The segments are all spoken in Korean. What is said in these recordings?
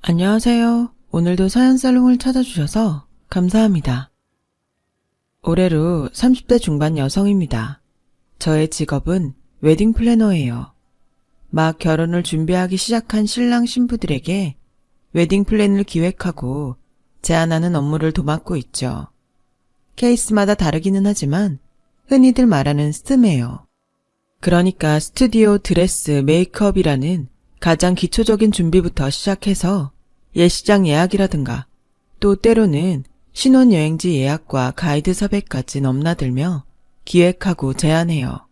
안녕하세요. 오늘도 사연살롱을 찾아주셔서 감사합니다. 올해로 30대 중반 여성입니다. 저의 직업은 웨딩 플래너예요. 막 결혼을 준비하기 시작한 신랑 신부들에게 웨딩 플랜을 기획하고 제안하는 업무를 도맡고 있죠. 케이스마다 다르기는 하지만 흔히들 말하는 스트메요. 그러니까 스튜디오 드레스 메이크업이라는 가장 기초적인 준비부터 시작해서 예식장 예약이라든가 또 때로는 신혼여행지 예약과 가이드 섭외까지 넘나들며 기획하고 제안해요.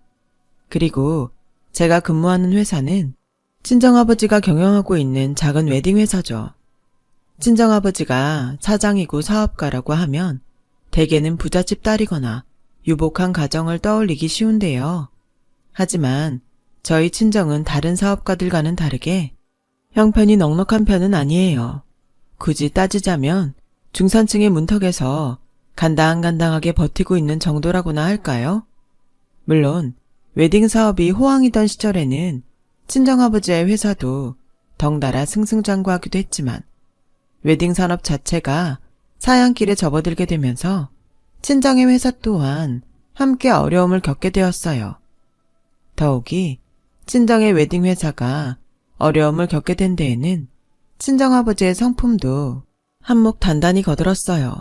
그리고 제가 근무하는 회사는 친정아버지가 경영하고 있는 작은 웨딩 회사죠. 친정아버지가 사장이고 사업가라고 하면 대개는 부잣집 딸이거나 유복한 가정을 떠올리기 쉬운데요. 하지만 저희 친정은 다른 사업가들과는 다르게 형편이 넉넉한 편은 아니에요. 굳이 따지자면 중산층의 문턱에서 간당간당하게 버티고 있는 정도라고나 할까요? 물론 웨딩 사업이 호황이던 시절에는 친정아버지의 회사도 덩달아 승승장구하기도 했지만 웨딩 산업 자체가 사양길에 접어들게 되면서 친정의 회사 또한 함께 어려움을 겪게 되었어요. 더욱이 친정의 웨딩 회사가 어려움을 겪게 된 데에는 친정아버지의 성품도 한몫 단단히 거들었어요.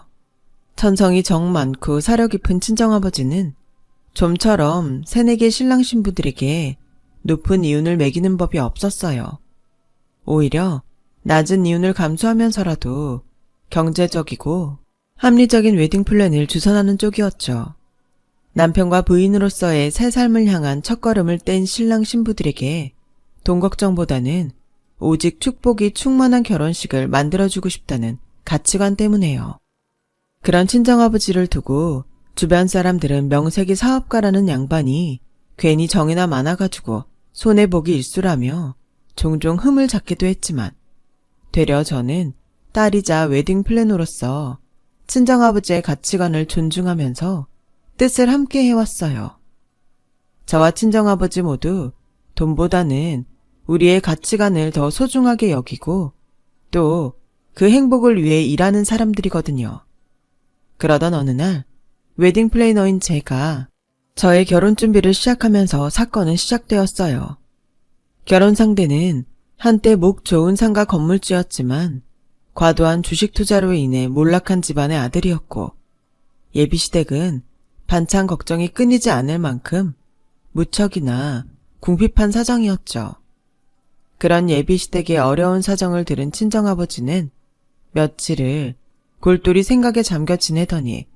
천성이 정 많고 사려 깊은 친정아버지는 좀처럼 새내기 신랑 신부들에게 높은 이윤을 매기는 법이 없었어요. 오히려 낮은 이윤을 감수하면서라도 경제적이고 합리적인 웨딩 플랜을 주선하는 쪽이었죠. 남편과 부인으로서의 새 삶을 향한 첫걸음을 뗀 신랑 신부들에게 돈 걱정보다는 오직 축복이 충만한 결혼식을 만들어주고 싶다는 가치관 때문에요. 그런 친정아버지를 두고 주변 사람들은 명색이 사업가라는 양반이 괜히 정이나 많아가지고 손해보기 일쑤라며 종종 흠을 잡기도 했지만 되려 저는 딸이자 웨딩 플래너로서 친정아버지의 가치관을 존중하면서 뜻을 함께 해왔어요. 저와 친정아버지 모두 돈보다는 우리의 가치관을 더 소중하게 여기고 또 그 행복을 위해 일하는 사람들이거든요. 그러던 어느 날 웨딩 플래너인 제가 저의 결혼 준비를 시작하면서 사건은 시작되었어요. 결혼 상대는 한때 목 좋은 상가 건물주였지만 과도한 주식 투자로 인해 몰락한 집안의 아들이었고 예비시댁은 반찬 걱정이 끊이지 않을 만큼 무척이나 궁핍한 사정이었죠. 그런 예비시댁의 어려운 사정을 들은 친정아버지는 며칠을 골똘히 생각에 잠겨 지내더니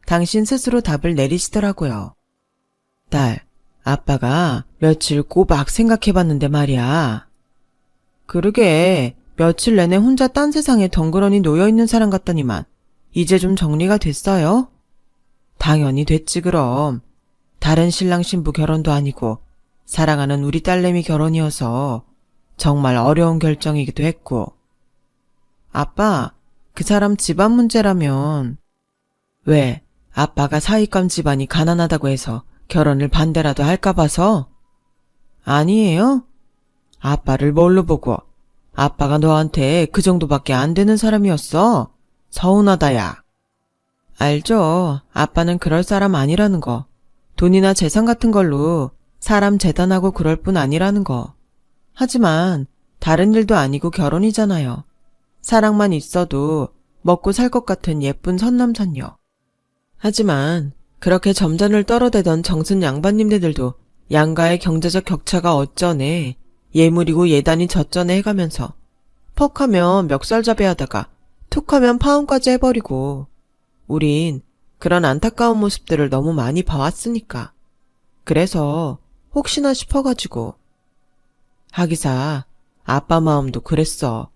당신 스스로 답을 내리시더라고요. 딸, 아빠가 며칠 꼬박 생각해봤는데 말이야. 그러게 며칠 내내 혼자 딴 세상에 덩그러니 놓여있는 사람 같더니만 이제 좀 정리가 됐어요? 당연히 됐지 그럼. 다른 신랑 신부 결혼도 아니고 사랑하는 우리 딸내미 결혼이어서 정말 어려운 결정이기도 했고. 아빠, 그 사람 집안 문제라면. 왜? 아빠가 사위감 집안이 가난하다고 해서 결혼을 반대라도 할까 봐서? 아니에요? 아빠를 뭘로 보고? 아빠가 너한테 그 정도밖에 안 되는 사람이었어? 서운하다 야. 알죠. 아빠는 그럴 사람 아니라는 거. 돈이나 재산 같은 걸로 사람 재단하고 그럴 뿐 아니라는 거. 하지만 다른 일도 아니고 결혼이잖아요. 사랑만 있어도 먹고 살 것 같은 예쁜 선남선녀. 하지만 그렇게 점잖을 떨어대던 정순 양반님네들도 양가의 경제적 격차가 어쩌네 예물이고 예단이 젖쩌네 해가면서 퍽하면 멱살잡이 하다가 툭하면 파혼까지 해버리고 우린 그런 안타까운 모습들을 너무 많이 봐왔으니까. 그래서 혹시나 싶어가지고. 하기사 아빠 마음도 그랬어.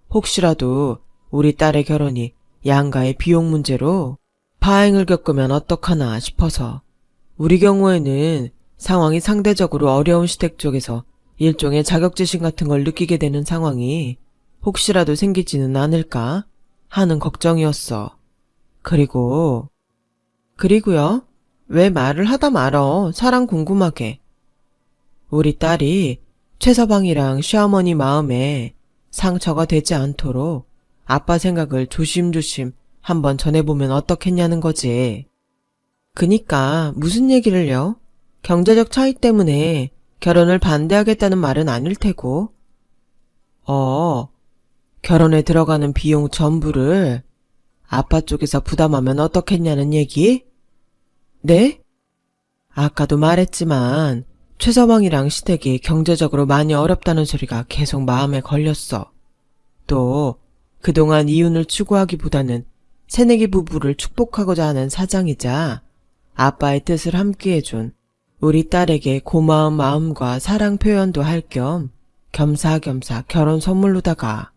혹시라도 우리 딸의 결혼이 양가의 비용 문제로 파행을 겪으면 어떡하나 싶어서. 우리 경우에는 상황이 상대적으로 어려운 시댁 쪽에서 일종의 자격지심 같은 걸 느끼게 되는 상황이 혹시라도 생기지는 않을까 하는 걱정이었어. 그리고요? 왜 말을 하다 말어. 사랑 궁금하게. 우리 딸이 최서방이랑 시어머니 마음에 상처가 되지 않도록 아빠 생각을 조심조심 한번 전해보면 어떻겠냐는 거지. 그니까 무슨 얘기를요? 경제적 차이 때문에 결혼을 반대하겠다는 말은 아닐 테고. 결혼에 들어가는 비용 전부를 아빠 쪽에서 부담하면 어떻겠냐는 얘기? 네? 아까도 말했지만 최서방이랑 시댁이 경제적으로 많이 어렵다는 소리가 계속 마음에 걸렸어. 또 그동안 이혼을 추구하기보다는 새내기 부부를 축복하고자 하는 사장이자 아빠의 뜻을 함께해준 우리 딸에게 고마운 마음과 사랑 표현도 할 겸 겸사겸사 결혼 선물로다가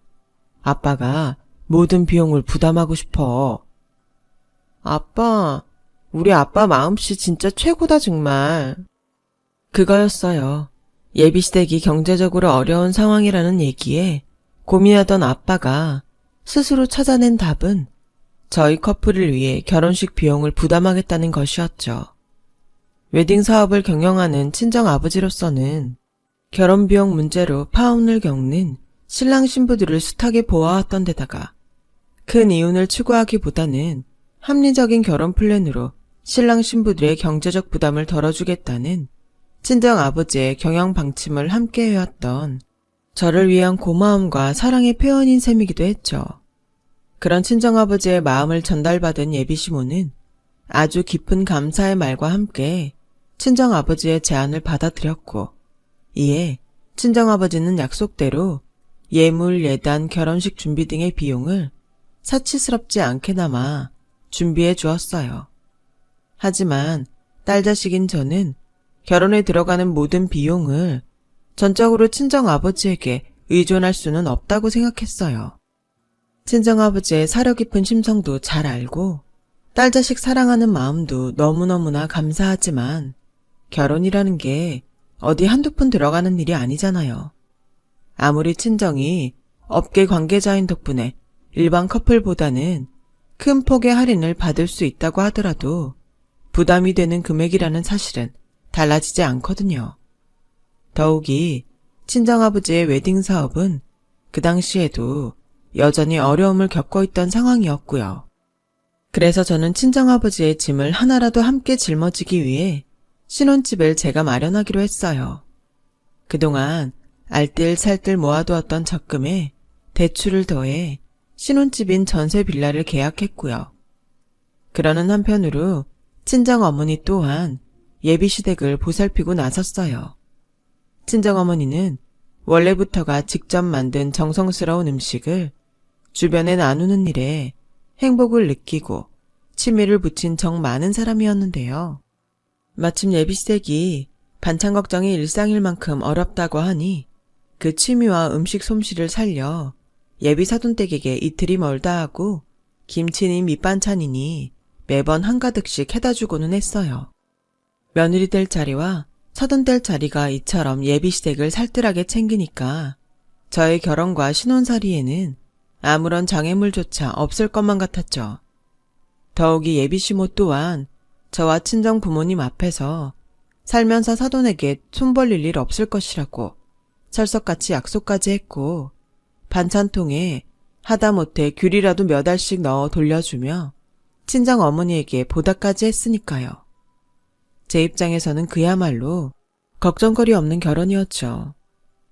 아빠가 모든 비용을 부담하고 싶어. 아빠, 우리 아빠 마음씨 진짜 최고다 정말. 그거였어요. 예비시댁이 경제적으로 어려운 상황이라는 얘기에 고민하던 아빠가 스스로 찾아낸 답은 저희 커플을 위해 결혼식 비용을 부담하겠다는 것이었죠. 웨딩 사업을 경영하는 친정 아버지로서는 결혼 비용 문제로 파혼을 겪는 신랑 신부들을 숱하게 보아왔던 데다가 큰 이혼을 추구하기보다는 합리적인 결혼 플랜으로 신랑 신부들의 경제적 부담을 덜어주겠다는 친정 아버지의 경영 방침을 함께 해왔던 저를 위한 고마움과 사랑의 표현인 셈이기도 했죠. 그런 친정 아버지의 마음을 전달받은 예비 시모는 아주 깊은 감사의 말과 함께 친정 아버지의 제안을 받아들였고, 이에 친정 아버지는 약속대로 예물, 예단, 결혼식 준비 등의 비용을 사치스럽지 않게나마 준비해 주었어요. 하지만 딸 자식인 저는 결혼에 들어가는 모든 비용을 전적으로 친정 아버지에게 의존할 수는 없다고 생각했어요. 친정 아버지의 사려 깊은 심성도 잘 알고 딸 자식 사랑하는 마음도 너무너무나 감사하지만 결혼이라는 게 어디 한두 푼 들어가는 일이 아니잖아요. 아무리 친정이 업계 관계자인 덕분에 일반 커플보다는 큰 폭의 할인을 받을 수 있다고 하더라도 부담이 되는 금액이라는 사실은 달라지지 않거든요. 더욱이 친정아버지의 웨딩 사업은 그 당시에도 여전히 어려움을 겪고 있던 상황이었고요. 그래서 저는 친정아버지의 짐을 하나라도 함께 짊어지기 위해 신혼집을 제가 마련하기로 했어요. 그동안 알뜰살뜰 모아두었던 적금에 대출을 더해 신혼집인 전세 빌라를 계약했고요. 그러는 한편으로 친정어머니 또한 예비시댁을 보살피고 나섰어요. 친정어머니는 원래부터가 직접 만든 정성스러운 음식을 주변에 나누는 일에 행복을 느끼고 취미를 붙인 정 많은 사람이었는데요. 마침 예비시댁이 반찬 걱정이 일상일 만큼 어렵다고 하니 그 취미와 음식 솜씨를 살려 예비 사돈댁에게 이틀이 멀다 하고 김치니 밑반찬이니 매번 한가득씩 해다 주고는 했어요. 며느리 될 자리와 사돈 될 자리가 이처럼 예비시댁을 살뜰하게 챙기니까 저의 결혼과 신혼살이에는 아무런 장애물조차 없을 것만 같았죠. 더욱이 예비시모 또한 저와 친정 부모님 앞에서 살면서 사돈에게 손 벌릴 일 없을 것이라고 철석같이 약속까지 했고 반찬통에 하다못해 귤이라도 몇 알씩 넣어 돌려주며 친정 어머니에게 보답까지 했으니까요. 제 입장에서는 그야말로 걱정거리 없는 결혼이었죠.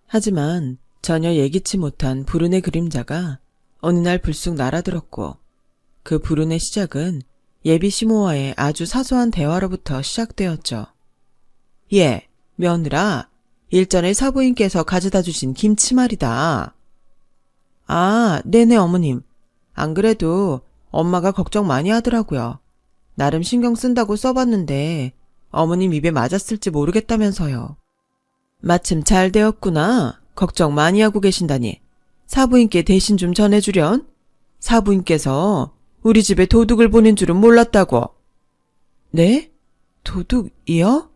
하지만 전혀 예기치 못한 불운의 그림자가 어느 날 불쑥 날아들었고 그 불운의 시작은 예비 시모와의 아주 사소한 대화로부터 시작되었죠. 예, 며느라, 일전에 사부인께서 가져다 주신 김치 말이다. 아, 네네 어머님. 안 그래도 엄마가 걱정 많이 하더라고요. 나름 신경 쓴다고 써봤는데 어머님 입에 맞았을지 모르겠다면서요. 마침 잘 되었구나. 걱정 많이 하고 계신다니. 사부인께 대신 좀 전해주련? 사부인께서 우리 집에 도둑을 보낸 줄은 몰랐다고. 네? 도둑이요?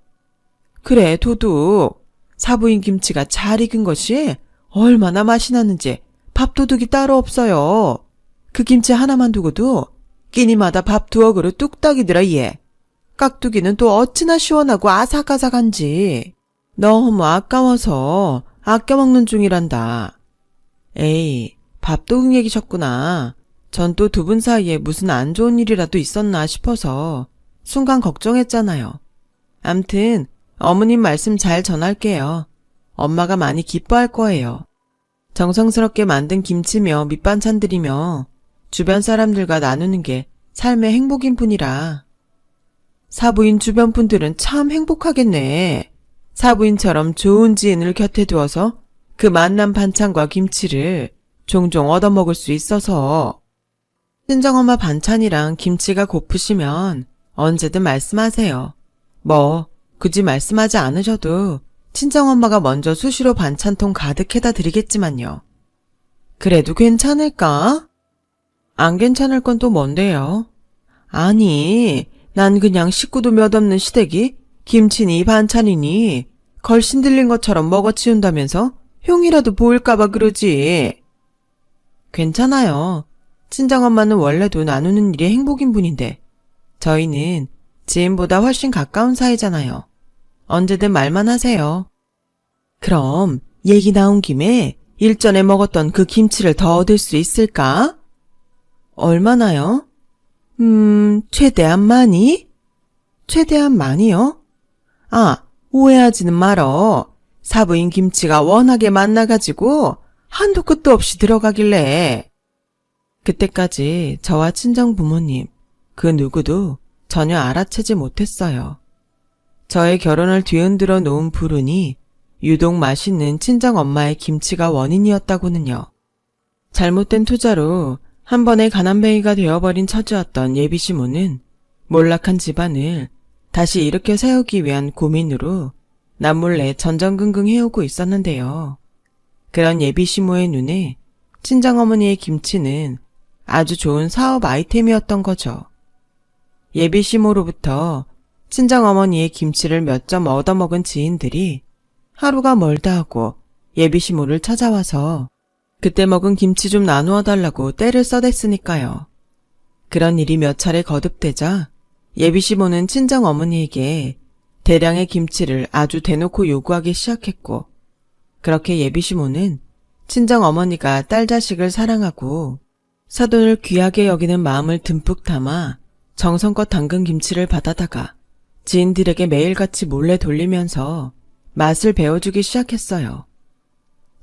그래, 도둑. 사부인 김치가 잘 익은 것이 얼마나 맛이 나는지 밥도둑이 따로 없어요. 그 김치 하나만 두고도 끼니마다 밥 두어 그릇 뚝딱이더라 얘. 깍두기는 또 어찌나 시원하고 아삭아삭한지. 너무 아까워서 아껴 먹는 중이란다. 에이, 밥도 흥얘기셨구나. 전 또 두 분 사이에 무슨 안 좋은 일이라도 있었나 싶어서 순간 걱정했잖아요. 암튼 어머님 말씀 잘 전할게요. 엄마가 많이 기뻐할 거예요. 정성스럽게 만든 김치며 밑반찬들이며 주변 사람들과 나누는 게 삶의 행복인 뿐이라. 사부인 주변 분들은 참 행복하겠네. 사부인처럼 좋은 지인을 곁에 두어서 그 맛난 반찬과 김치를 종종 얻어먹을 수 있어서. 친정엄마 반찬이랑 김치가 고프시면 언제든 말씀하세요. 뭐 굳이 말씀하지 않으셔도 친정엄마가 먼저 수시로 반찬통 가득 해다 드리겠지만요. 그래도 괜찮을까? 안 괜찮을 건 또 뭔데요? 아니, 난 그냥 식구도 몇 없는 시댁이 김치니 반찬이니 걸신 들린 것처럼 먹어치운다면서 흉이라도 보일까봐 그러지. 괜찮아요. 친정엄마는 원래도 나누는 일이 행복인 분인데 저희는 지인보다 훨씬 가까운 사이잖아요. 언제든 말만 하세요. 그럼 얘기 나온 김에 일전에 먹었던 그 김치를 더 얻을 수 있을까? 얼마나요? 최대한 많이? 최대한 많이요? 아, 오해하지는 말어. 사부인 김치가 워낙에 많아가지고 한도 끝도 없이 들어가길래. 그때까지 저와 친정 부모님, 그 누구도 전혀 알아채지 못했어요. 저의 결혼을 뒤흔들어 놓은 불운이 유독 맛있는 친정엄마의 김치가 원인이었다고는요. 잘못된 투자로 한 번에 가난뱅이가 되어버린 처지였던 예비시모는 몰락한 집안을 다시 일으켜 세우기 위한 고민으로 남몰래 전전긍긍 해오고 있었는데요. 그런 예비시모의 눈에 친정어머니의 김치는 아주 좋은 사업 아이템이었던 거죠. 예비시모로부터 친정어머니의 김치를 몇 점 얻어먹은 지인들이 하루가 멀다 하고 예비시모를 찾아와서 그때 먹은 김치 좀 나누어 달라고 떼를 써댔으니까요. 그런 일이 몇 차례 거듭되자 예비시모는 친정어머니에게 대량의 김치를 아주 대놓고 요구하기 시작했고, 그렇게 예비시모는 친정어머니가 딸 자식을 사랑하고 사돈을 귀하게 여기는 마음을 듬뿍 담아 정성껏 담근 김치를 받아다가 지인들에게 매일같이 몰래 돌리면서 맛을 배워주기 시작했어요.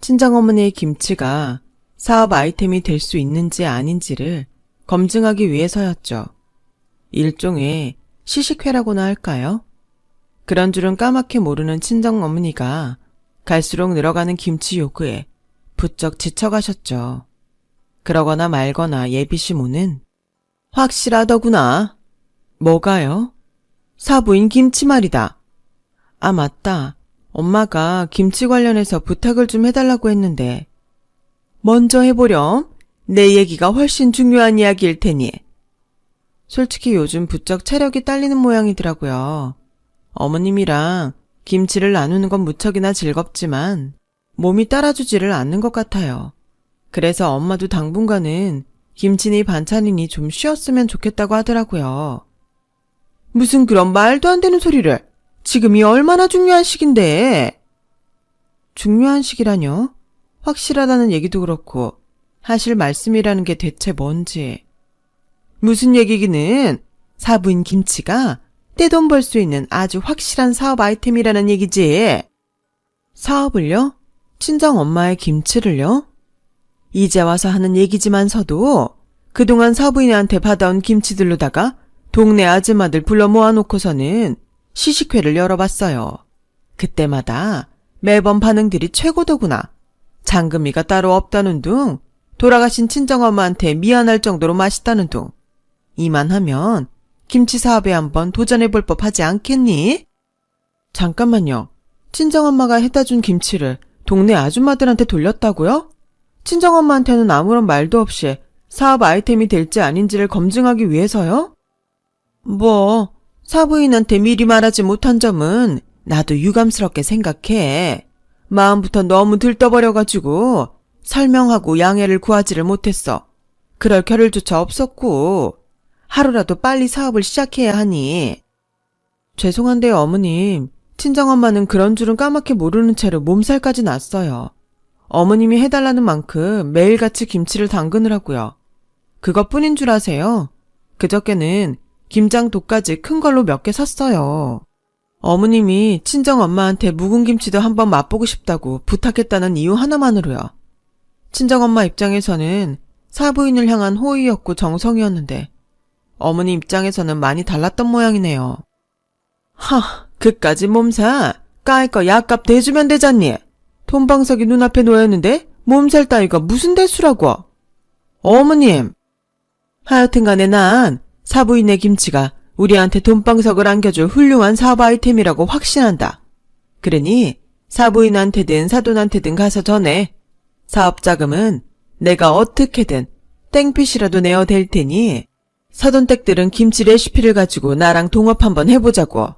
친정어머니의 김치가 사업 아이템이 될 수 있는지 아닌지를 검증하기 위해서였죠. 일종의 시식회라고나 할까요? 그런 줄은 까맣게 모르는 친정어머니가 갈수록 늘어가는 김치 요구에 부쩍 지쳐가셨죠. 그러거나 말거나 예비시모는 확실하더구나. 뭐가요? 사부인 김치 말이다. 아, 맞다. 엄마가 김치 관련해서 부탁을 좀 해달라고 했는데. 먼저 해보렴. 내 얘기가 훨씬 중요한 이야기일 테니. 솔직히 요즘 부쩍 체력이 딸리는 모양이더라고요. 어머님이랑 김치를 나누는 건 무척이나 즐겁지만 몸이 따라주지를 않는 것 같아요. 그래서 엄마도 당분간은 김치니 반찬이니 좀 쉬었으면 좋겠다고 하더라고요. 무슨 그런 말도 안 되는 소리를. 지금이 얼마나 중요한 시기인데. 중요한 시기라뇨? 확실하다는 얘기도 그렇고 하실 말씀이라는 게 대체 뭔지. 무슨 얘기기는 사부인 김치가 떼돈 벌 수 있는 아주 확실한 사업 아이템이라는 얘기지. 사업을요? 친정엄마의 김치를요? 이제 와서 하는 얘기지만서도 그동안 사부인한테 받아온 김치들로다가 동네 아줌마들 불러 모아놓고서는 시식회를 열어봤어요. 그때마다 매번 반응들이 최고더구나. 장금이가 따로 없다는 둥, 돌아가신 친정엄마한테 미안할 정도로 맛있다는 둥. 이만하면 김치 사업에 한번 도전해볼 법하지 않겠니? 잠깐만요. 친정엄마가 해다준 김치를 동네 아줌마들한테 돌렸다고요? 친정엄마한테는 아무런 말도 없이 사업 아이템이 될지 아닌지를 검증하기 위해서요? 뭐 사부인한테 미리 말하지 못한 점은 나도 유감스럽게 생각해. 마음부터 너무 들떠버려가지고 설명하고 양해를 구하지를 못했어. 그럴 겨를조차 없었고 하루라도 빨리 사업을 시작해야 하니. 죄송한데요, 어머님. 친정엄마는 그런 줄은 까맣게 모르는 채로 몸살까지 났어요. 어머님이 해달라는 만큼 매일같이 김치를 담그느라고요. 그것뿐인 줄 아세요? 그저께는 김장도까지 큰 걸로 몇 개 샀어요. 어머님이 친정엄마한테 묵은 김치도 한번 맛보고 싶다고 부탁했다는 이유 하나만으로요. 친정엄마 입장에서는 사부인을 향한 호의였고 정성이었는데 어머니 입장에서는 많이 달랐던 모양이네요. 그까지 몸사 까이 거 약값 대주면 되잖니. 돈방석이 눈앞에 놓였는데 몸살 따위가 무슨 대수라고. 어머님. 하여튼간에 난 사부인의 김치가 우리한테 돈방석을 안겨줄 훌륭한 사업 아이템이라고 확신한다. 그러니 사부인한테든 사돈한테든 가서 전해. 사업자금은 내가 어떻게든 땡핏이라도 내어댈 테니 사돈댁들은 김치 레시피를 가지고 나랑 동업 한번 해보자고.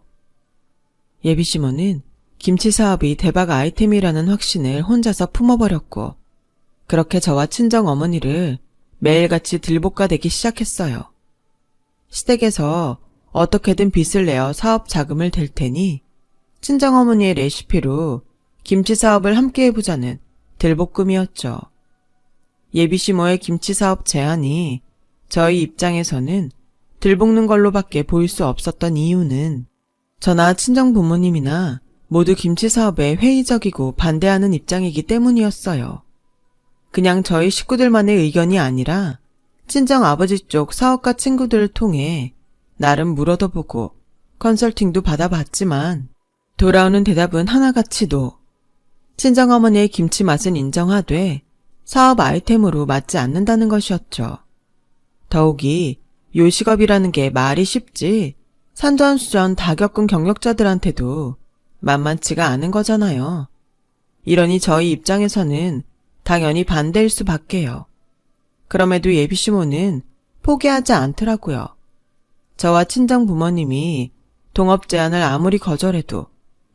예비시모는 김치 사업이 대박 아이템이라는 확신을 혼자서 품어버렸고 그렇게 저와 친정어머니를 매일같이 들볶아대기 시작했어요. 시댁에서 어떻게든 빚을 내어 사업 자금을 댈 테니 친정어머니의 레시피로 김치 사업을 함께 해보자는 들볶음이었죠. 예비시모의 김치 사업 제안이 저희 입장에서는 들볶는 걸로밖에 보일 수 없었던 이유는 저나 친정 부모님이나 모두 김치 사업에 회의적이고 반대하는 입장이기 때문이었어요. 그냥 저희 식구들만의 의견이 아니라 친정 아버지 쪽 사업가 친구들을 통해 나름 물어도 보고 컨설팅도 받아봤지만 돌아오는 대답은 하나같이도 친정어머니의 김치 맛은 인정하되 사업 아이템으로 맞지 않는다는 것이었죠. 더욱이 요식업이라는 게 말이 쉽지 산전수전 다 겪은 경력자들한테도 만만치가 않은 거잖아요. 이러니 저희 입장에서는 당연히 반대일 수밖에요. 그럼에도 예비시모는 포기하지 않더라고요. 저와 친정 부모님이 동업 제안을 아무리 거절해도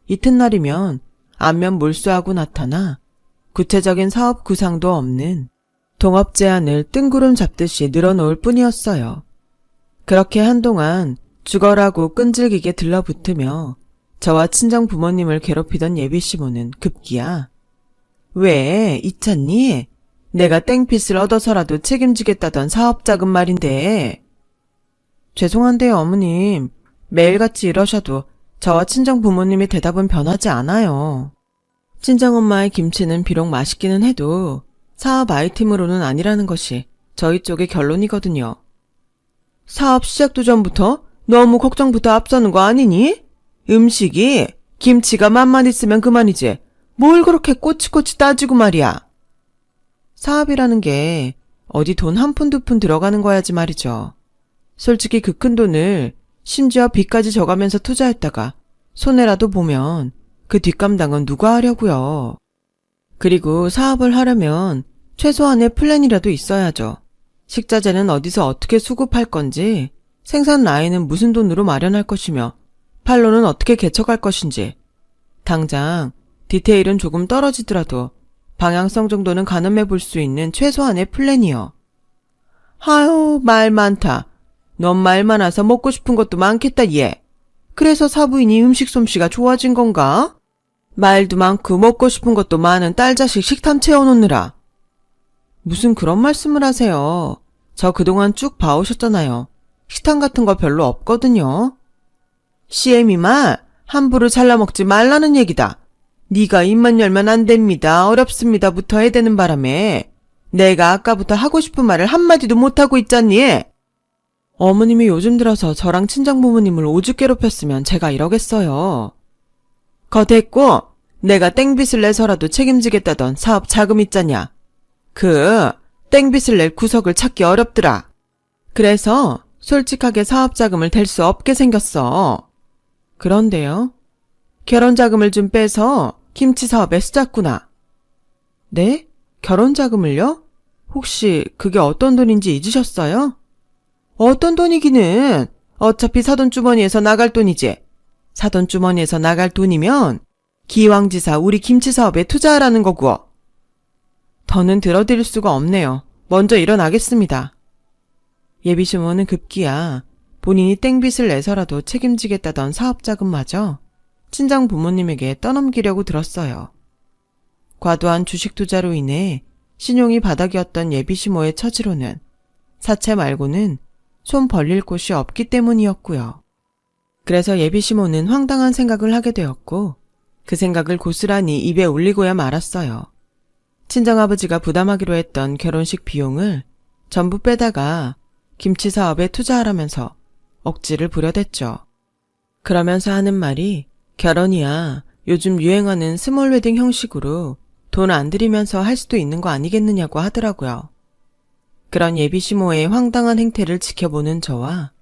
이튿날이면 안면 몰수하고 나타나 구체적인 사업 구상도 없는 동업 제안을 뜬구름 잡듯이 늘어놓을 뿐이었어요. 그렇게 한동안 죽어라고 끈질기게 들러붙으며 저와 친정 부모님을 괴롭히던 예비시모는 급기야 왜 이찬니? 내가 땡핏을 얻어서라도 책임지겠다던 사업자금 말인데. 죄송한데요 어머님. 매일같이 이러셔도 저와 친정 부모님의 대답은 변하지 않아요. 친정엄마의 김치는 비록 맛있기는 해도 사업 아이템으로는 아니라는 것이 저희 쪽의 결론이거든요. 사업 시작도 전부터 너무 걱정부터 앞서는 거 아니니? 음식이 김치가 맛만 있으면 그만이지 뭘 그렇게 꼬치꼬치 따지고 말이야. 사업이라는 게 어디 돈 한 푼 두 푼 들어가는 거야지 말이죠. 솔직히 그 큰 돈을 심지어 빚까지 져가면서 투자했다가 손해라도 보면 그 뒷감당은 누가 하려고요. 그리고 사업을 하려면 최소한의 플랜이라도 있어야죠. 식자재는 어디서 어떻게 수급할 건지, 생산 라인은 무슨 돈으로 마련할 것이며 판로는 어떻게 개척할 것인지, 당장 디테일은 조금 떨어지더라도 방향성 정도는 가늠해 볼 수 있는 최소한의 플랜이요. 아유, 말 많다. 넌 말 많아서 먹고 싶은 것도 많겠다, 얘. 그래서 사부인이 음식 솜씨가 좋아진 건가? 말도 많고 먹고 싶은 것도 많은 딸 자식 식탐 채워놓느라. 무슨 그런 말씀을 하세요. 저 그동안 쭉 봐오셨잖아요. 식탐 같은 거 별로 없거든요. CM이 말 함부로 잘라먹지 말라는 얘기다. 네가 입만 열면 안 됩니다. 어렵습니다부터 해대는 바람에 내가 아까부터 하고 싶은 말을 한마디도 못하고 있잖니. 어머님이 요즘 들어서 저랑 친정부모님을 오죽 괴롭혔으면 제가 이러겠어요. 겉했고 내가 땡빚을 내서라도 책임지겠다던 사업 자금 있잖냐. 그 땡빚을 낼 구석을 찾기 어렵더라. 그래서 솔직하게 사업 자금을 댈 수 없게 생겼어. 그런데요. 결혼자금을 좀 빼서 김치 사업에 쓰자꾸나. 네? 결혼자금을요? 혹시 그게 어떤 돈인지 잊으셨어요? 어떤 돈이기는 어차피 사돈 주머니에서 나갈 돈이지. 사돈 주머니에서 나갈 돈이면 기왕지사 우리 김치 사업에 투자하라는 거고. 더는 들어드릴 수가 없네요. 먼저 일어나겠습니다. 예비시모는 급기야 본인이 땡빚을 내서라도 책임지겠다던 사업자금마저 친정 부모님에게 떠넘기려고 들었어요. 과도한 주식 투자로 인해 신용이 바닥이었던 예비시모의 처지로는 사채 말고는 손 벌릴 곳이 없기 때문이었고요. 그래서 예비시모는 황당한 생각을 하게 되었고 그 생각을 고스란히 입에 올리고야 말았어요. 친정아버지가 부담하기로 했던 결혼식 비용을 전부 빼다가 김치 사업에 투자하라면서 억지를 부려댔죠. 그러면서 하는 말이 결혼이야 요즘 유행하는 스몰 웨딩 형식으로 돈 안 들이면서 할 수도 있는 거 아니겠느냐고 하더라고요. 그런 예비시모의 황당한 행태를 지켜보는 저와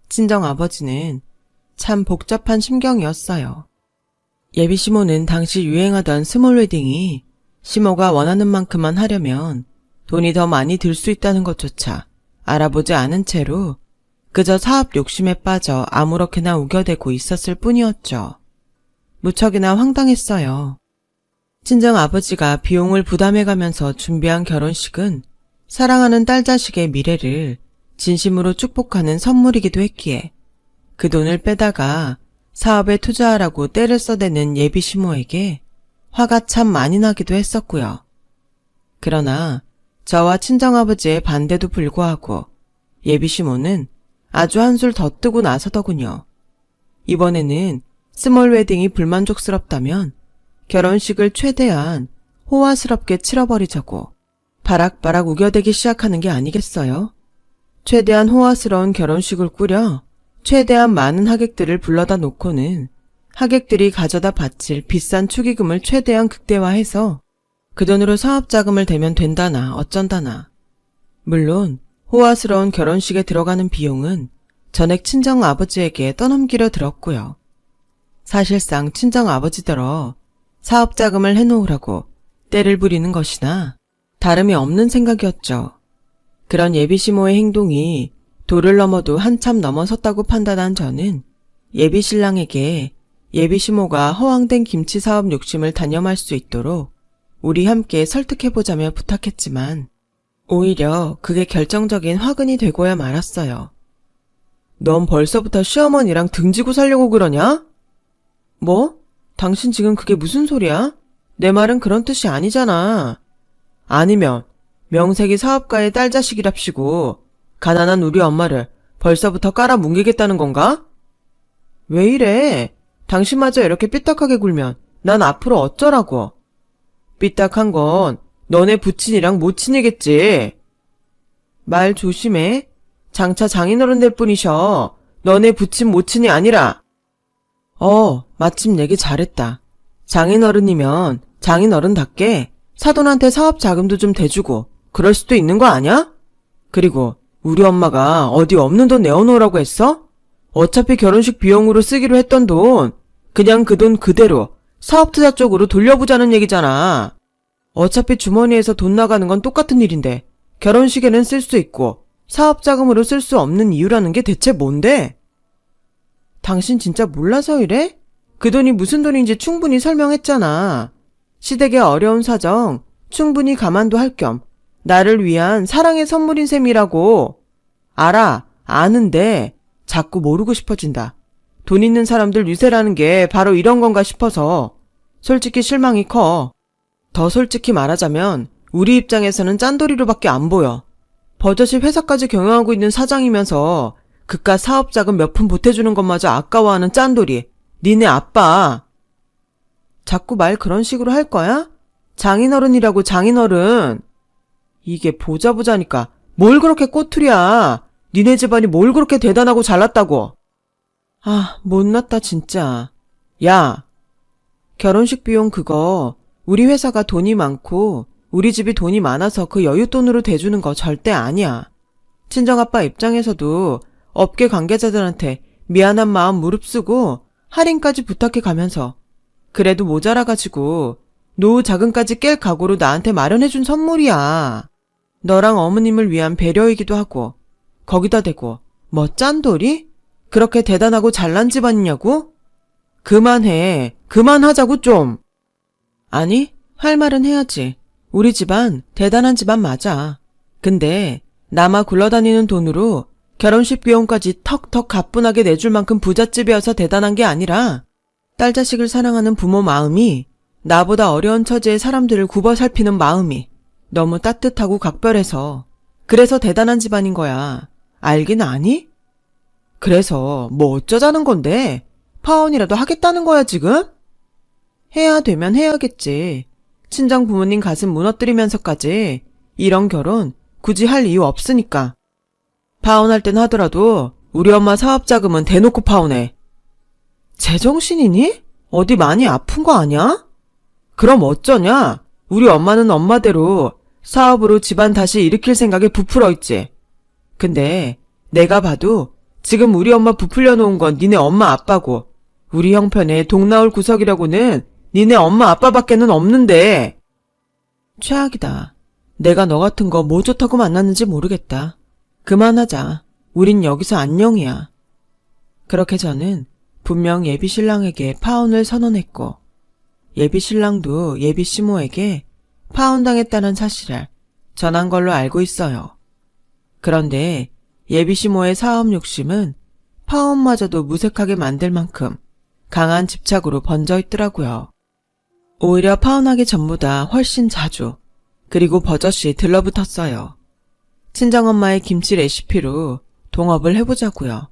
친정아버지는 참 복잡한 심경이었어요. 예비시모는 당시 유행하던 스몰 웨딩이 시모가 원하는 만큼만 하려면 돈이 더 많이 들 수 있다는 것조차 알아보지 않은 채로 그저 사업 욕심에 빠져 아무렇게나 우겨대고 있었을 뿐이었죠. 무척이나 황당했어요. 친정아버지가 비용을 부담해가면서 준비한 결혼식은 사랑하는 딸 자식의 미래를 진심으로 축복하는 선물이기도 했기에 그 돈을 빼다가 사업에 투자하라고 떼를 써대는 예비시모에게 화가 참 많이 나기도 했었고요. 그러나 저와 친정아버지의 반대도 불구하고 예비시모는 아주 한술 더 뜨고 나서더군요. 이번에는 스몰 웨딩이 불만족스럽다면 결혼식을 최대한 호화스럽게 치러버리자고 바락바락 우겨대기 시작하는 게 아니겠어요? 최대한 호화스러운 결혼식을 꾸려 최대한 많은 하객들을 불러다 놓고는 하객들이 가져다 바칠 비싼 축의금을 최대한 극대화해서 그 돈으로 사업자금을 대면 된다나 어쩐다나. 물론 호화스러운 결혼식에 들어가는 비용은 전액 친정아버지에게 떠넘기려 들었고요. 사실상 친정아버지더러 사업자금을 해놓으라고 때를 부리는 것이나 다름이 없는 생각이었죠. 그런 예비시모의 행동이 도를 넘어도 한참 넘어섰다고 판단한 저는 예비신랑에게 예비시모가 허황된 김치사업 욕심을 단념할 수 있도록 우리 함께 설득해보자며 부탁했지만 오히려 그게 결정적인 화근이 되고야 말았어요. 넌 벌써부터 시어머니랑 등지고 살려고 그러냐? 뭐? 당신 지금 그게 무슨 소리야? 내 말은 그런 뜻이 아니잖아. 아니면 명색이 사업가의 딸 자식이랍시고 가난한 우리 엄마를 벌써부터 깔아뭉개겠다는 건가? 왜 이래? 당신마저 이렇게 삐딱하게 굴면 난 앞으로 어쩌라고? 삐딱한 건 너네 부친이랑 모친이겠지. 말 조심해. 장차 장인어른될 뿐이셔. 너네 부친 모친이 아니라. 마침 얘기 잘했다. 장인어른이면 장인어른답게 사돈한테 사업 자금도 좀 대주고 그럴 수도 있는 거 아냐? 그리고 우리 엄마가 어디 없는 돈 내어놓으라고 했어? 어차피 결혼식 비용으로 쓰기로 했던 돈 그냥 그 돈 그대로 사업 투자 쪽으로 돌려보자는 얘기잖아. 어차피 주머니에서 돈 나가는 건 똑같은 일인데 결혼식에는 쓸 수 있고 사업 자금으로 쓸 수 없는 이유라는 게 대체 뭔데? 당신 진짜 몰라서 이래? 그 돈이 무슨 돈인지 충분히 설명했잖아. 시댁의 어려운 사정 충분히 감안도 할 겸 나를 위한 사랑의 선물인 셈이라고. 알아, 아는데 자꾸 모르고 싶어진다. 돈 있는 사람들 유세라는 게 바로 이런 건가 싶어서 솔직히 실망이 커. 더 솔직히 말하자면 우리 입장에서는 짠돌이로밖에 안 보여. 버젓이 회사까지 경영하고 있는 사장이면서 그깟 사업자금 몇 푼 보태주는 것마저 아까워하는 짠돌이. 니네 아빠. 자꾸 말 그런 식으로 할 거야? 장인어른이라고 장인어른. 이게 보자니까 뭘 그렇게 꼬투리야. 니네 집안이 뭘 그렇게 대단하고 잘났다고. 아, 못났다 진짜. 야, 결혼식 비용 그거 우리 회사가 돈이 많고 우리 집이 돈이 많아서 그 여윳돈으로 대주는 거 절대 아니야. 친정아빠 입장에서도 업계 관계자들한테 미안한 마음 무릅쓰고 할인까지 부탁해 가면서 그래도 모자라가지고 노후 자금까지 깰 각오로 나한테 마련해준 선물이야. 너랑 어머님을 위한 배려이기도 하고 거기다 대고 뭐 짠돌이? 그렇게 대단하고 잘난 집안이냐고? 그만해. 그만하자고 좀. 아니, 할 말은 해야지. 우리 집안 대단한 집안 맞아. 근데 남아 굴러다니는 돈으로 결혼식 비용까지 턱턱 가뿐하게 내줄 만큼 부잣집이어서 대단한 게 아니라 딸 자식을 사랑하는 부모 마음이 나보다 어려운 처지의 사람들을 굽어 살피는 마음이 너무 따뜻하고 각별해서 그래서 대단한 집안인 거야. 알긴 아니? 그래서 뭐 어쩌자는 건데? 파혼이라도 하겠다는 거야 지금? 해야 되면 해야겠지. 친정 부모님 가슴 무너뜨리면서까지 이런 결혼 굳이 할 이유 없으니까. 파혼할 땐 하더라도 우리 엄마 사업 자금은 대놓고 파혼해. 제정신이니? 어디 많이 아픈 거 아니야? 그럼 어쩌냐? 우리 엄마는 엄마대로 사업으로 집안 다시 일으킬 생각에 부풀어 있지. 근데 내가 봐도 지금 우리 엄마 부풀려 놓은 건 니네 엄마 아빠고 우리 형편에 동 나올 구석이라고는 니네 엄마 아빠밖에는 없는데. 최악이다. 내가 너 같은 거 뭐 좋다고 만났는지 모르겠다. 그만하자. 우린 여기서 안녕이야. 그렇게 저는 분명 예비 신랑에게 파혼을 선언했고 예비 신랑도 예비 시모에게 파혼당했다는 사실을 전한 걸로 알고 있어요. 그런데 예비 시모의 사업 욕심은 파혼마저도 무색하게 만들 만큼 강한 집착으로 번져 있더라고요. 오히려 파혼하기 전보다 훨씬 자주 그리고 버젓이 들러붙었어요. 친정엄마의 김치 레시피로 동업을 해보자고요.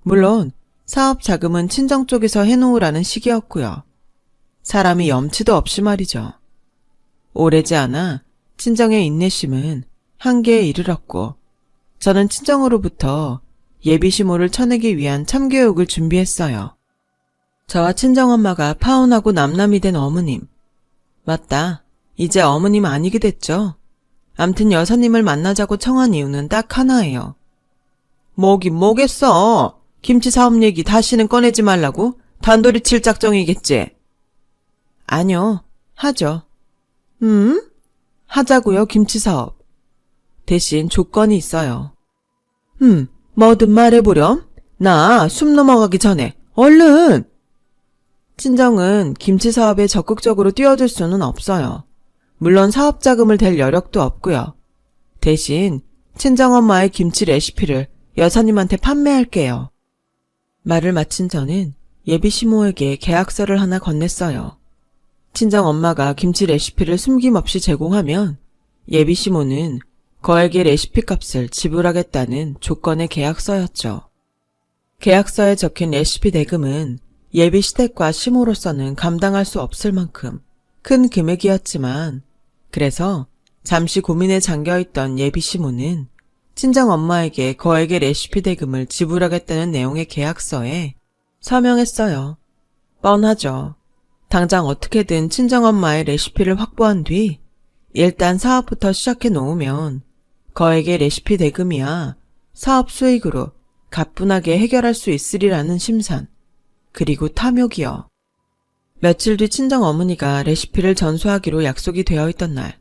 물론 사업 자금은 친정 쪽에서 해놓으라는 식이었고요. 사람이 염치도 없이 말이죠. 오래지 않아 친정의 인내심은 한계에 이르렀고 저는 친정으로부터 예비 시모를 쳐내기 위한 참교육을 준비했어요. 저와 친정엄마가 파혼하고 남남이 된 어머님. 맞다. 이제 어머님 아니게 됐죠. 암튼 여사님을 만나자고 청한 이유는 딱 하나예요. 뭐긴 뭐겠어. 김치 사업 얘기 다시는 꺼내지 말라고 단도리 칠 작정이겠지. 아니요. 하죠. 하자고요, 김치 사업. 대신 조건이 있어요. 뭐든 말해보렴. 나 숨 넘어가기 전에 얼른. 친정은 김치 사업에 적극적으로 뛰어들 수는 없어요. 물론 사업 자금을 댈 여력도 없고요. 대신 친정엄마의 김치 레시피를 여사님한테 판매할게요. 말을 마친 저는 예비 시모에게 계약서를 하나 건넸어요. 친정엄마가 김치 레시피를 숨김없이 제공하면 예비 시모는 거액의 레시피 값을 지불하겠다는 조건의 계약서였죠. 계약서에 적힌 레시피 대금은 예비 시댁과 시모로서는 감당할 수 없을 만큼 큰 금액이었지만 그래서 잠시 고민에 잠겨있던 예비 시모는 친정엄마에게 거액의 레시피 대금을 지불하겠다는 내용의 계약서에 서명했어요. 뻔하죠. 당장 어떻게든 친정엄마의 레시피를 확보한 뒤 일단 사업부터 시작해 놓으면 거액의 레시피 대금이야 사업 수익으로 가뿐하게 해결할 수 있으리라는 심산, 그리고 탐욕이요. 며칠 뒤 친정어머니가 레시피를 전수하기로 약속이 되어 있던 날,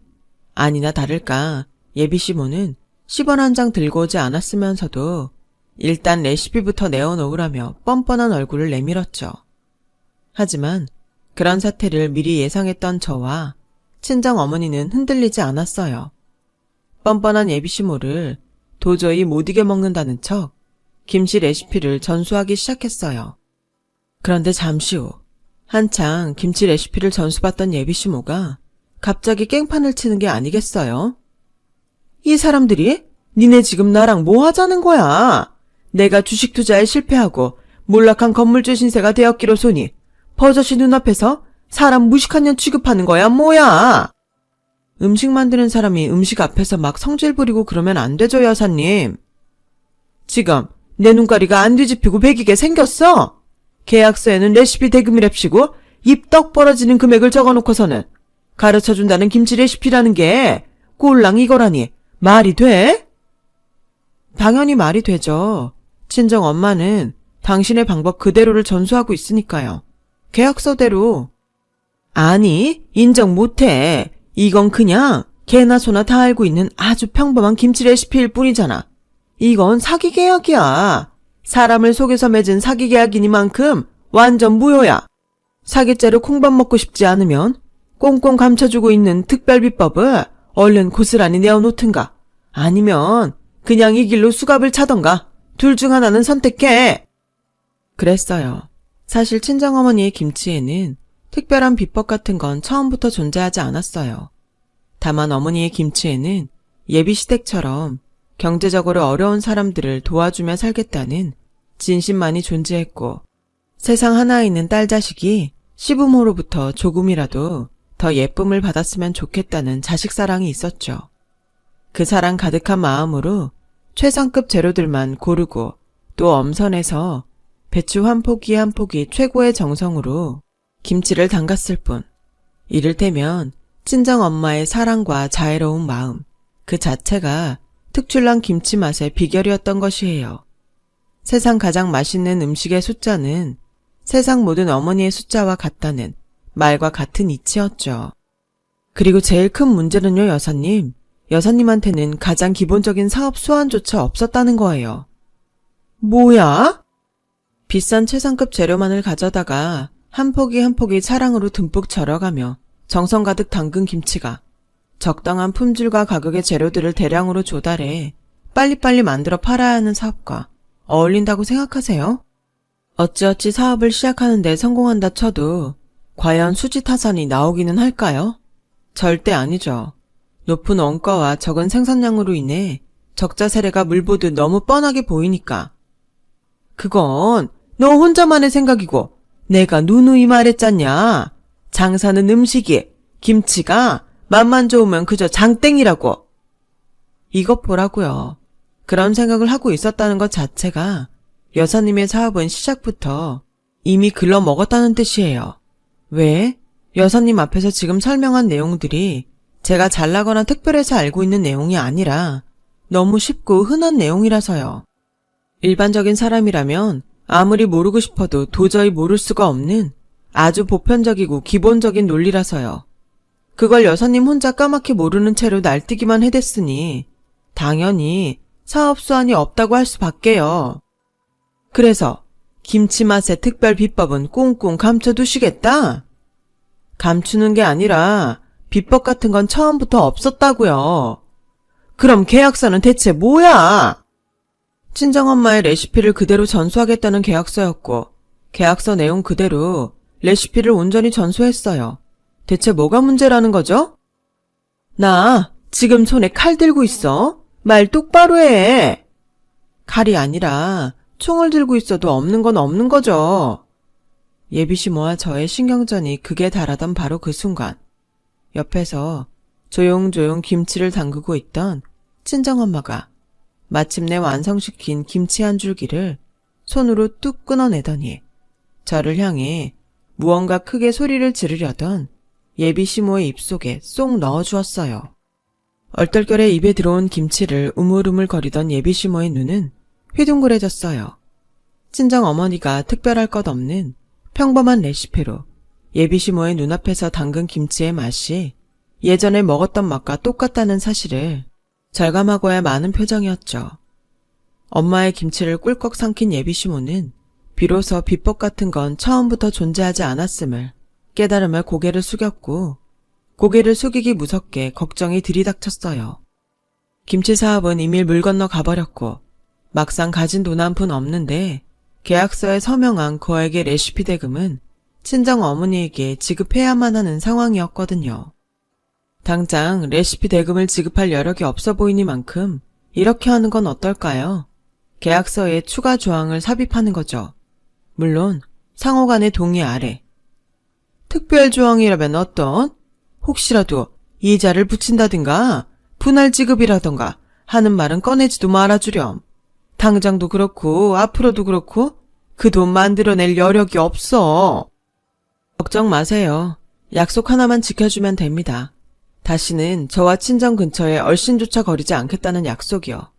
아니나 다를까 예비 시모는 10원 한 장 들고 오지 않았으면서도 일단 레시피부터 내어놓으라며 뻔뻔한 얼굴을 내밀었죠. 하지만 그런 사태를 미리 예상했던 저와 친정어머니는 흔들리지 않았어요. 뻔뻔한 예비 시모를 도저히 못 이겨먹는다는 척 김치 레시피를 전수하기 시작했어요. 그런데 잠시 후 한창 김치 레시피를 전수받던 예비 시모가 갑자기 깽판을 치는 게 아니겠어요? 이 사람들이 니네 지금 나랑 뭐 하자는 거야? 내가 주식 투자에 실패하고 몰락한 건물주 신세가 되었기로소니 버젓이 눈앞에서 사람 무식한 년 취급하는 거야 뭐야? 음식 만드는 사람이 음식 앞에서 막 성질 부리고 그러면 안 되죠, 여사님. 지금 내 눈가리가 안 뒤집히고 배기게 생겼어? 계약서에는 레시피 대금이랍시고 입 떡 벌어지는 금액을 적어놓고서는 가르쳐준다는 김치 레시피라는 게 꼴랑 이거라니 말이 돼? 당연히 말이 되죠. 친정 엄마는 당신의 방법 그대로를 전수하고 있으니까요. 계약서대로. 아니, 인정 못해. 이건 그냥 개나 소나 다 알고 있는 아주 평범한 김치 레시피일 뿐이잖아. 이건 사기 계약이야. 사람을 속여서 맺은 사기 계약이니만큼 완전 무효야. 사기죄로 콩밥 먹고 싶지 않으면 꽁꽁 감춰주고 있는 특별비법을 얼른 고스란히 내어놓든가 아니면 그냥 이 길로 수갑을 차던가 둘 중 하나는 선택해. 그랬어요. 사실 친정어머니의 김치에는 특별한 비법 같은 건 처음부터 존재하지 않았어요. 다만 어머니의 김치에는 예비시댁처럼 경제적으로 어려운 사람들을 도와주며 살겠다는 진심만이 존재했고, 세상 하나에 있는 딸 자식이 시부모로부터 조금이라도 더 예쁨을 받았으면 좋겠다는 자식사랑이 있었죠. 그 사랑 가득한 마음으로 최상급 재료들만 고르고 또 엄선해서 배추 한 포기 한 포기 최고의 정성으로 김치를 담갔을 뿐, 이를테면 친정엄마의 사랑과 자애로운 마음 그 자체가 특출난 김치 맛의 비결이었던 것이에요. 세상 가장 맛있는 음식의 숫자는 세상 모든 어머니의 숫자와 같다는 말과 같은 이치였죠. 그리고 제일 큰 문제는요, 여사님. 여사님한테는 가장 기본적인 사업 수완조차 없었다는 거예요. 뭐야? 비싼 최상급 재료만을 가져다가 한 포기 한 포기 차량으로 듬뿍 절여가며 정성 가득 담근 김치가 적당한 품질과 가격의 재료들을 대량으로 조달해 빨리빨리 만들어 팔아야 하는 사업과 어울린다고 생각하세요? 어찌어찌 사업을 시작하는데 성공한다 쳐도 과연 수지타산이 나오기는 할까요? 절대 아니죠. 높은 원가와 적은 생산량으로 인해 적자 세례가 물보듯 너무 뻔하게 보이니까. 그건 너 혼자만의 생각이고 내가 누누이 말했잖냐. 장사는 음식이, 김치가 맛만 좋으면 그저 장땡이라고. 이것 보라고요. 그런 생각을 하고 있었다는 것 자체가 여사님의 사업은 시작부터 이미 글러먹었다는 뜻이에요. 왜? 여사님 앞에서 지금 설명한 내용들이 제가 잘나거나 특별해서 알고 있는 내용이 아니라 너무 쉽고 흔한 내용이라서요. 일반적인 사람이라면 아무리 모르고 싶어도 도저히 모를 수가 없는 아주 보편적이고 기본적인 논리라서요. 그걸 여사님 혼자 까맣게 모르는 채로 날뛰기만 해댔으니 당연히 사업 수완이 없다고 할 수밖에요. 그래서 김치 맛의 특별 비법은 꽁꽁 감춰두시겠다? 감추는 게 아니라 비법 같은 건 처음부터 없었다고요. 그럼 계약서는 대체 뭐야? 친정엄마의 레시피를 그대로 전수하겠다는 계약서였고 계약서 내용 그대로 레시피를 온전히 전수했어요. 대체 뭐가 문제라는 거죠? 나 지금 손에 칼 들고 있어? 말 똑바로 해. 칼이 아니라 총을 들고 있어도 없는 건 없는 거죠. 예비시모와 저의 신경전이 극에 달하던 바로 그 순간 옆에서 조용조용 김치를 담그고 있던 친정엄마가 마침내 완성시킨 김치 한 줄기를 손으로 뚝 끊어내더니 저를 향해 무언가 크게 소리를 지르려던 예비시모의 입속에 쏙 넣어주었어요. 얼떨결에 입에 들어온 김치를 우물우물거리던 예비시모의 눈은 휘둥그레졌어요. 친정어머니가 특별할 것 없는 평범한 레시피로 예비시모의 눈앞에서 담근 김치의 맛이 예전에 먹었던 맛과 똑같다는 사실을 절감하고야 마는 표정이었죠. 엄마의 김치를 꿀꺽 삼킨 예비시모는 비로소 비법 같은 건 처음부터 존재하지 않았음을 깨달으며 고개를 숙였고 고개를 숙이기 무섭게 걱정이 들이닥쳤어요. 김치 사업은 이미 물 건너 가버렸고 막상 가진 돈 한 푼 없는데 계약서에 서명한 거액의 레시피 대금은 친정 어머니에게 지급해야만 하는 상황이었거든요. 당장 레시피 대금을 지급할 여력이 없어 보이니만큼 이렇게 하는 건 어떨까요? 계약서에 추가 조항을 삽입하는 거죠. 물론 상호 간의 동의 아래. 특별 조항이라면 어떤? 혹시라도 이자를 붙인다든가 분할 지급이라던가 하는 말은 꺼내지도 말아주렴. 당장도 그렇고 앞으로도 그렇고 그 돈 만들어낼 여력이 없어. 걱정 마세요. 약속 하나만 지켜주면 됩니다. 다시는 저와 친정 근처에 얼씬조차 거리지 않겠다는 약속이요.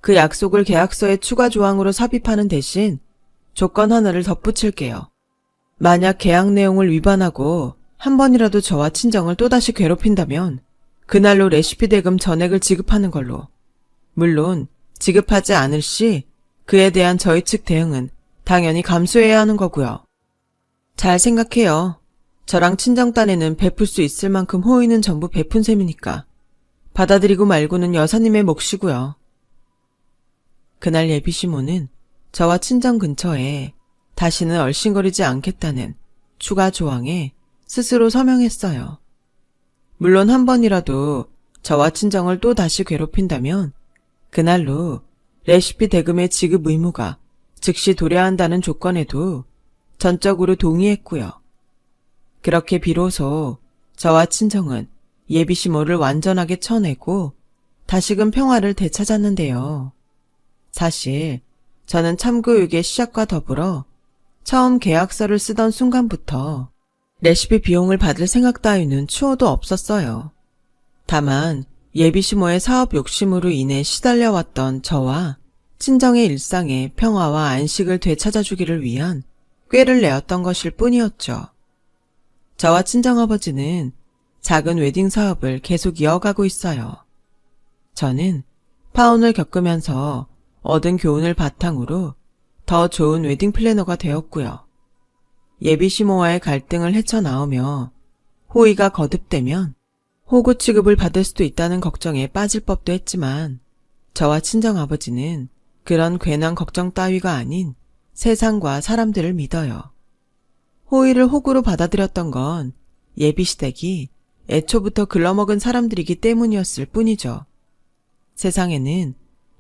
그 약속을 계약서에 추가 조항으로 삽입하는 대신 조건 하나를 덧붙일게요. 만약 계약 내용을 위반하고 한 번이라도 저와 친정을 또다시 괴롭힌다면 그날로 레시피 대금 전액을 지급하는 걸로. 물론 지급하지 않을 시 그에 대한 저희 측 대응은 당연히 감수해야 하는 거고요. 잘 생각해요. 저랑 친정딴에는 베풀 수 있을 만큼 호의는 전부 베푼 셈이니까 받아들이고 말고는 여사님의 몫이고요. 그날 예비시모는 저와 친정 근처에 다시는 얼씬거리지 않겠다는 추가 조항에 스스로 서명했어요. 물론 한 번이라도 저와 친정을 또 다시 괴롭힌다면 그날로 레시피 대금의 지급 의무가 즉시 도래한다는 조건에도 전적으로 동의했고요. 그렇게 비로소 저와 친정은 예비시모를 완전하게 쳐내고 다시금 평화를 되찾았는데요. 사실 저는 참교육의 시작과 더불어 처음 계약서를 쓰던 순간부터 레시피 비용을 받을 생각 따위는 추호도 없었어요. 다만 예비시모의 사업 욕심으로 인해 시달려왔던 저와 친정의 일상에 평화와 안식을 되찾아주기를 위한 꾀를 내었던 것일 뿐이었죠. 저와 친정아버지는 작은 웨딩 사업을 계속 이어가고 있어요. 저는 파혼을 겪으면서 얻은 교훈을 바탕으로 더 좋은 웨딩 플래너가 되었고요. 예비시모와의 갈등을 헤쳐나오며 호의가 거듭되면 호구 취급을 받을 수도 있다는 걱정에 빠질 법도 했지만 저와 친정아버지는 그런 괜한 걱정 따위가 아닌 세상과 사람들을 믿어요. 호의를 호구로 받아들였던 건 예비시댁이 애초부터 글러먹은 사람들이기 때문이었을 뿐이죠. 세상에는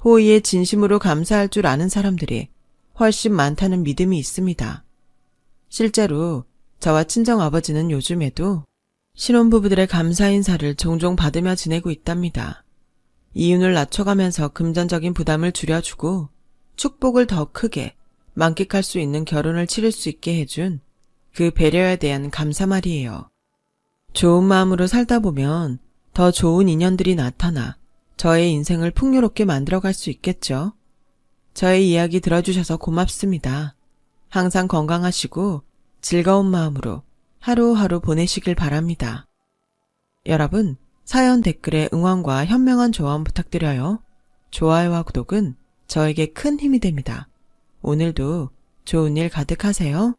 호의에 진심으로 감사할 줄 아는 사람들이 훨씬 많다는 믿음이 있습니다. 실제로 저와 친정아버지는 요즘에도 신혼부부들의 감사 인사를 종종 받으며 지내고 있답니다. 이윤을 낮춰가면서 금전적인 부담을 줄여주고 축복을 더 크게 만끽할 수 있는 결혼을 치를 수 있게 해준 그 배려에 대한 감사 말이에요. 좋은 마음으로 살다 보면 더 좋은 인연들이 나타나 저의 인생을 풍요롭게 만들어갈 수 있겠죠. 저의 이야기 들어주셔서 고맙습니다. 항상 건강하시고 즐거운 마음으로 하루하루 보내시길 바랍니다. 여러분, 사연 댓글에 응원과 현명한 조언 부탁드려요. 좋아요와 구독은 저에게 큰 힘이 됩니다. 오늘도 좋은 일 가득하세요.